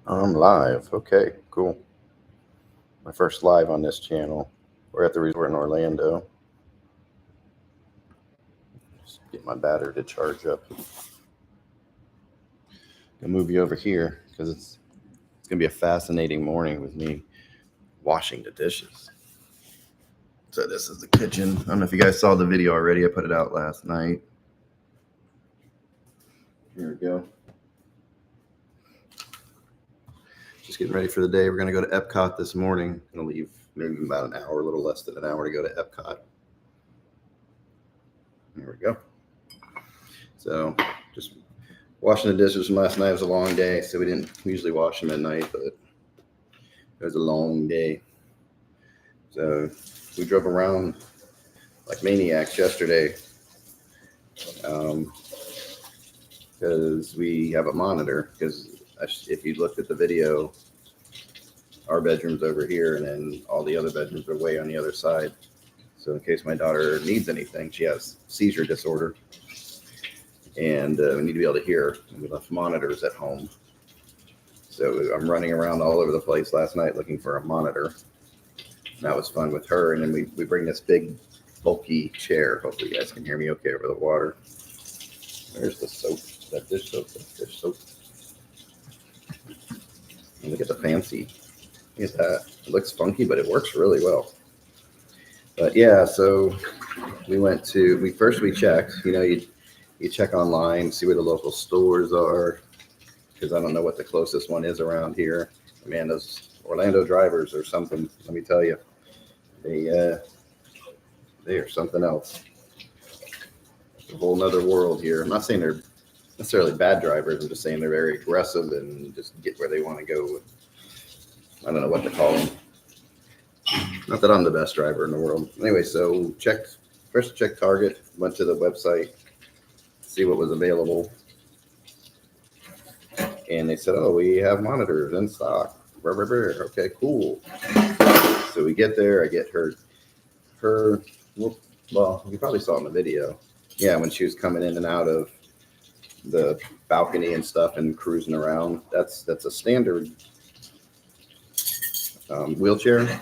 I'm live. Okay, cool. My first live on this channel. We're at the resort in Orlando. Just get my battery to charge up. Gonna move you over here because it's gonna be a fascinating morning with me washing the dishes. So this is the kitchen. I don't know if you guys saw the video already. I put it out last night. Here we go. Just getting ready for the day. We're gonna go to Epcot this morning. Gonna leave maybe about an hour, a little less than an hour to go to Epcot. There we go. So just washing the dishes from last night. It was a long day, so we didn't usually wash them at night, but it was a long day. So we drove around like maniacs yesterday because we have a monitor. Because if you looked at the video, our bedroom's over here, and then all the other bedrooms are way on the other side. So in case my daughter needs anything, she has seizure disorder, and we need to be able to hear her. And we left monitors at home. So I'm running around all over the place last night looking for a monitor. And that was fun with her. And then we bring this big, bulky chair. Hopefully you guys can hear me okay over the water. There's the soap. That dish soap. That dish soap. And look at the fancy. Look at that. It looks funky, but it works really well. But yeah, so we first checked. You check online, see where the local stores are, because I don't know what the closest one is around here. Man, those Orlando drivers or something. Let me tell you, they are something else. It's a whole nother world here. I'm not saying they're necessarily bad drivers. I'm just saying they're very aggressive and just get where they want to go. I don't know what to call them. Not that I'm the best driver in the world. Anyway, so first checked Target, went to the website, see what was available. And they said, oh, we have monitors in stock. Okay, cool. So we get there. I get her. Well, you probably saw it in the video. Yeah, when she was coming in and out of the balcony and stuff and cruising around. That's a standard wheelchair,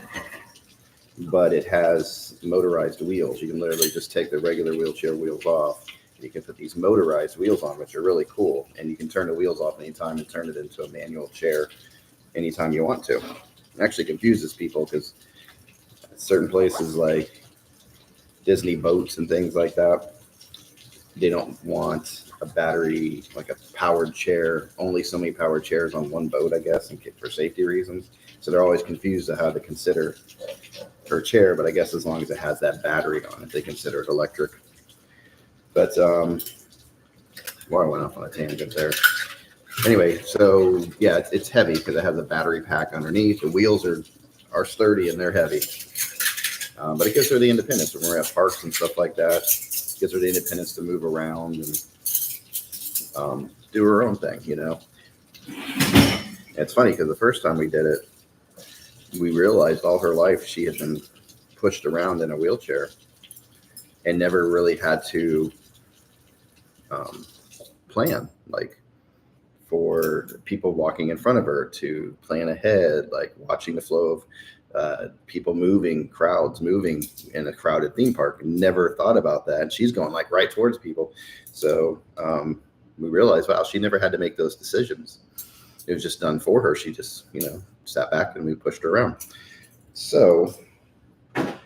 but it has motorized wheels. You can literally just take the regular wheelchair wheels off. You can put these motorized wheels on, which are really cool. And you can turn the wheels off anytime and turn it into a manual chair anytime you want to. It actually confuses people because certain places like Disney boats and things like that, they don't want a battery, like a powered chair, only so many powered chairs on one boat, I guess, and for safety reasons. So they're always confused of how to consider her chair, but I guess as long as it has that battery on it, they consider it electric. But well, I went off on a tangent there. Anyway, so yeah, it's heavy because it has a battery pack underneath. The wheels are sturdy and they're heavy, but it gives her the independence when we're at parks and stuff like that. It gives her the independence to move around and do her own thing. It's funny because the first time we did it, we realized all her life she had been pushed around in a wheelchair and never really had to plan, like for people walking in front of her to plan ahead, like watching the flow of people moving, crowds moving in a crowded theme park. Never thought about that. And she's going like right towards people. So we realized, wow, she never had to make those decisions. It was just done for her. She just, sat back and we pushed her around. So that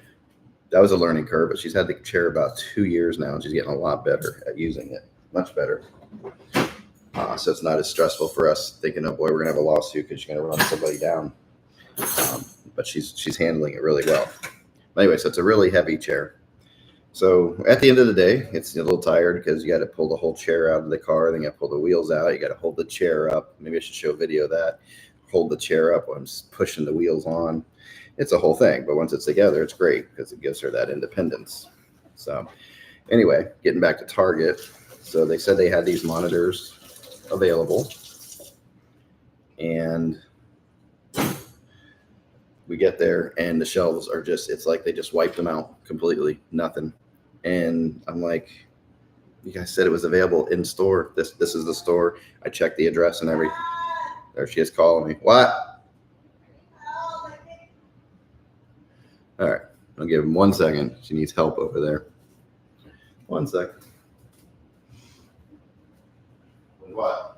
was a learning curve, but she's had the chair about 2 years now and she's getting a lot better at using it, much better. So it's not as stressful for us thinking, oh boy, we're gonna have a lawsuit because she's gonna run somebody down. But she's handling it really well. Anyway, so it's a really heavy chair. So at the end of the day, it's a little tired because you got to pull the whole chair out of the car. Then you got to pull the wheels out. You got to hold the chair up. Maybe I should show a video of that. Hold the chair up while I'm pushing the wheels on. It's a whole thing. But once it's together, it's great because it gives her that independence. So anyway, getting back to Target. So they said they had these monitors available. And we get there and the shelves are it's like they just wiped them out completely. Nothing. And I'm like, you guys said it was available in store. This is the store. I checked the address and everything. There she is calling me. What? All right. I'll give him 1 second. She needs help over there. 1 second. What?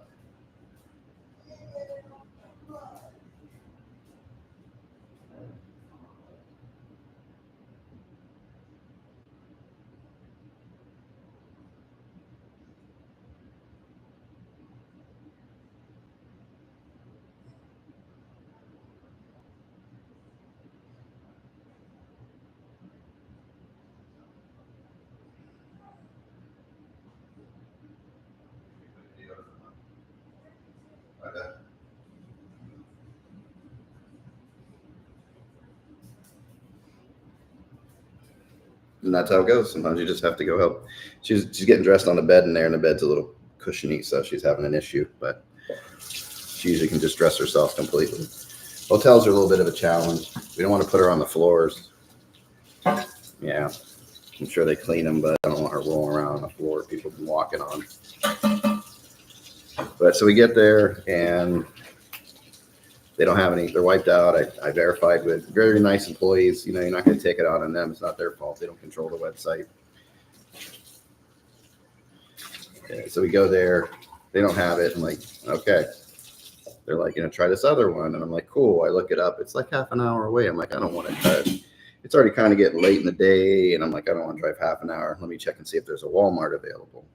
Okay. And that's how it goes. Sometimes you just have to go help. She's getting dressed on the bed in there, and the bed's a little cushiony, so she's having an issue. But she usually can just dress herself completely. Hotels are a little bit of a challenge. We don't want to put her on the floors. Yeah, I'm sure they clean them, but I don't want her rolling around on the floor people have been walking on. But so we get there, and they don't have any. They're wiped out. I verified with very nice employees. You know, you're not going to take it out on them. It's not their fault. They don't control the website. Okay, so we go there. They don't have it. I'm like, okay. They're like, try this other one. And I'm like, cool. I look it up. It's like half an hour away. I'm like, I don't want to touch. It's already kind of getting late in the day. And I'm like, I don't want to drive half an hour. Let me check and see if there's a Walmart available.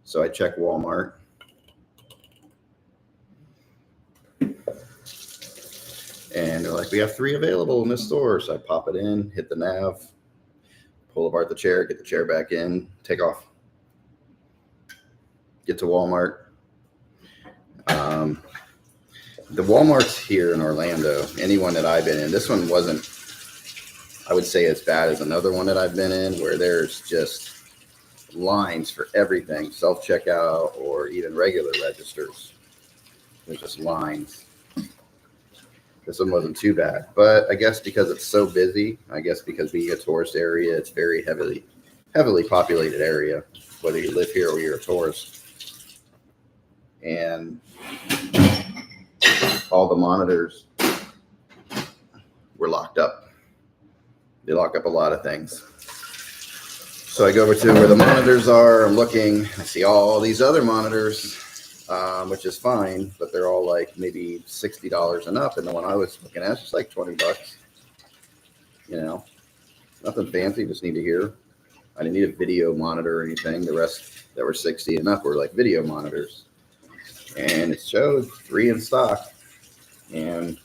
So I check Walmart. And they're like, we have 3 available in this store. So I pop it in, hit the nav, pull apart the chair, get the chair back in, take off. Get to Walmart. The Walmarts here in Orlando, anyone that I've been in, this one wasn't, I would say, as bad as another one that I've been in, where there's just lines for everything, self-checkout or even regular registers. There's just lines. This one wasn't too bad, but I guess because it's so busy, I guess because being a tourist area, it's very heavily populated area, whether you live here or you're a tourist. And all the monitors were locked up. They lock up a lot of things. So I go over to where the monitors are. I'm looking. I see all these other monitors, which is fine, but they're all like maybe $60 and up. And the one I was looking at is just like $20. You know, nothing fancy. Just need to hear. I didn't need a video monitor or anything. The rest that were 60 and up were like video monitors. And it showed 3 in stock. And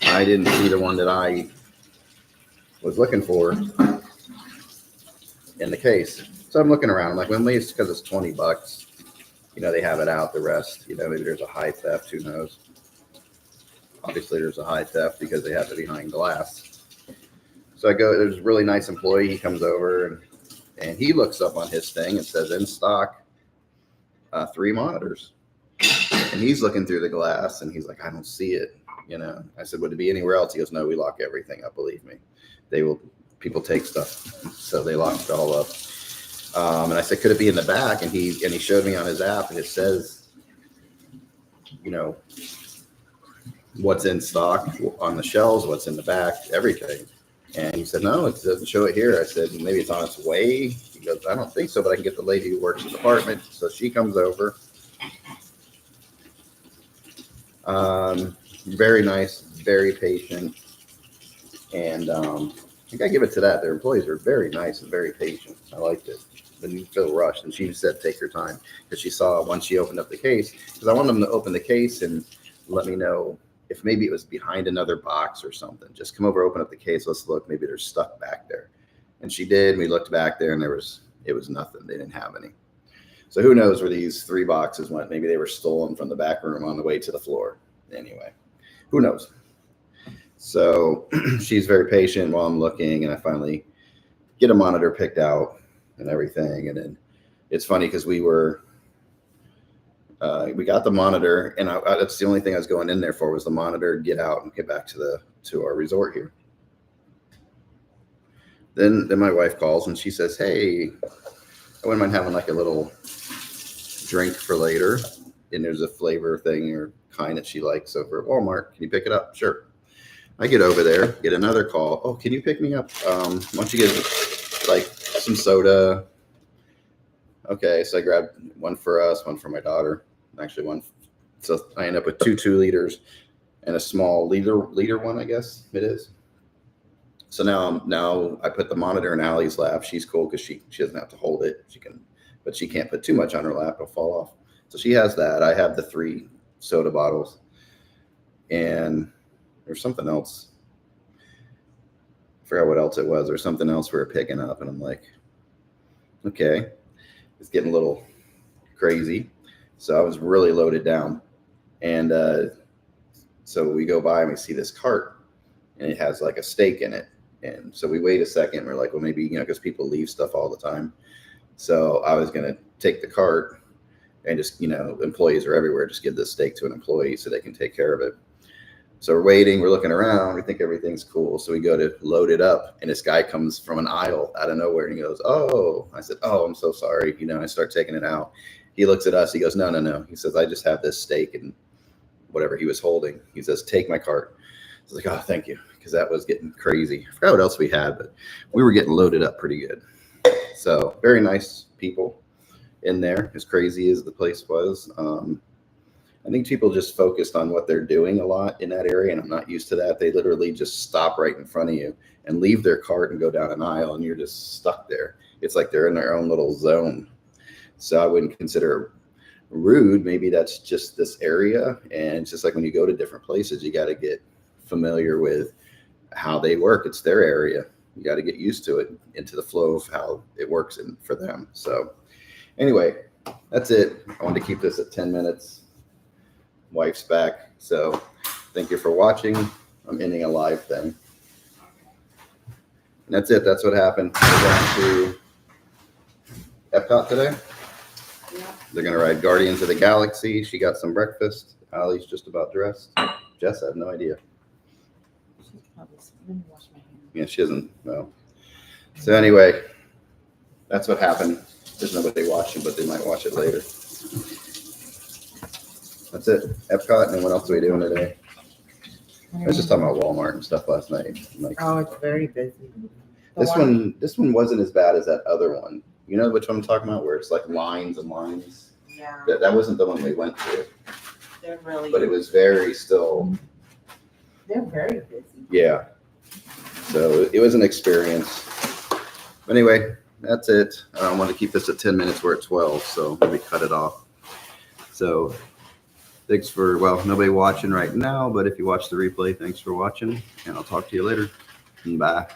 I didn't see the one that I was looking for in the case. So I'm looking around. I'm like, well, at least because it's $20, they have it out. The rest, maybe there's a high theft. Who knows? Obviously, there's a high theft because they have it behind glass. So I go, there's a really nice employee. He comes over and he looks up on his thing and says, in stock, 3 monitors. And he's looking through the glass and he's like, I don't see it. I said, would it be anywhere else? He goes, no, we lock everything up. Believe me, people take stuff. So they locked it all up. And I said, could it be in the back? And he showed me on his app and it says, what's in stock on the shelves, what's in the back, everything. And he said, no, it doesn't show it here. I said, maybe it's on its way. He goes, I don't think so, but I can get the lady who works in the department. So she comes over. Very nice, very patient. And I think I give it to that. Their employees are very nice and very patient. I liked it. Didn't feel rushed. And she said, take your time, because she saw once she opened up the case, because I wanted them to open the case and let me know if maybe it was behind another box or something. Just come over, open up the case. Let's look. Maybe there's stuff back there. And she did. We looked back there and it was nothing. They didn't have any. So who knows where these 3 boxes went? Maybe they were stolen from the back room on the way to the floor. Anyway, who knows? So she's very patient while I'm looking, and I finally get a monitor picked out and everything. And then it's funny because we got the monitor, and that's the only thing I was going in there for, was the monitor, get out and get back to our resort here. Then my wife calls and she says, hey, I wouldn't mind having like a little drink for later. and there's a flavor thing or kind that she likes over at Walmart. Can you pick it up? Sure. I get over there, get another call. Oh, can you pick me up? Why don't you get like some soda? Okay, so I grabbed one for us, one for my daughter. Actually, one. So I end up with 2 2 liters and a small liter one, I guess it is. So now I put the monitor in Allie's lap. She's cool because she doesn't have to hold it. But she can't put too much on her lap; it'll fall off. So she has that. I have the 3 soda bottles, and there's something else. I forgot what else it was. There's something else we were picking up, and I'm like, okay, it's getting a little crazy. So I was really loaded down, and so we go by and we see this cart, and it has like a steak in it. And so we wait a second. We're like, well, maybe, because people leave stuff all the time. So I was going to take the cart and just, employees are everywhere. Just give this steak to an employee so they can take care of it. So we're waiting. We're looking around. We think everything's cool. So we go to load it up. And this guy comes from an aisle out of nowhere. And he goes, oh, I said, oh, I'm so sorry. I start taking it out. He looks at us. He goes, no. He says, I just have this steak and whatever he was holding. He says, take my cart. I was like, oh, thank you. Because that was getting crazy. I forgot what else we had, but we were getting loaded up pretty good. So very nice people in there, as crazy as the place was. I think people just focused on what they're doing a lot in that area, and I'm not used to that. They literally just stop right in front of you and leave their cart and go down an aisle, and you're just stuck there. It's like they're in their own little zone. So I wouldn't consider it rude. Maybe that's just this area, and it's just like when you go to different places, you got to get familiar with how they work. It's their area. You got to get used to it, into the flow of how it works for them. So anyway, that's it. I wanted to keep this at 10 minutes. Wife's back. So thank you for watching. I'm ending a live thing. And that's it. That's what happened. We're going to Epcot today. Yeah. They're going to ride Guardians of the Galaxy. She got some breakfast. Allie's just about dressed. Jess, I have no idea. Yeah, she doesn't know. So anyway, that's what happened. There's nobody watching, but they might watch it later. That's it. Epcot, and then what else are we doing today? I was just talking about Walmart and stuff last night. Oh, it's very busy. This one wasn't as bad as that other one. You know which one I'm talking about, where it's like lines and lines? Yeah. That wasn't the one we went to. They're really. But it was very still. They're very busy. Yeah. So it was an experience. But anyway, that's it. I don't want to keep this at 10 minutes. We're at 12, so maybe cut it off. So thanks for, nobody watching right now, but if you watch the replay, thanks for watching, and I'll talk to you later. Bye.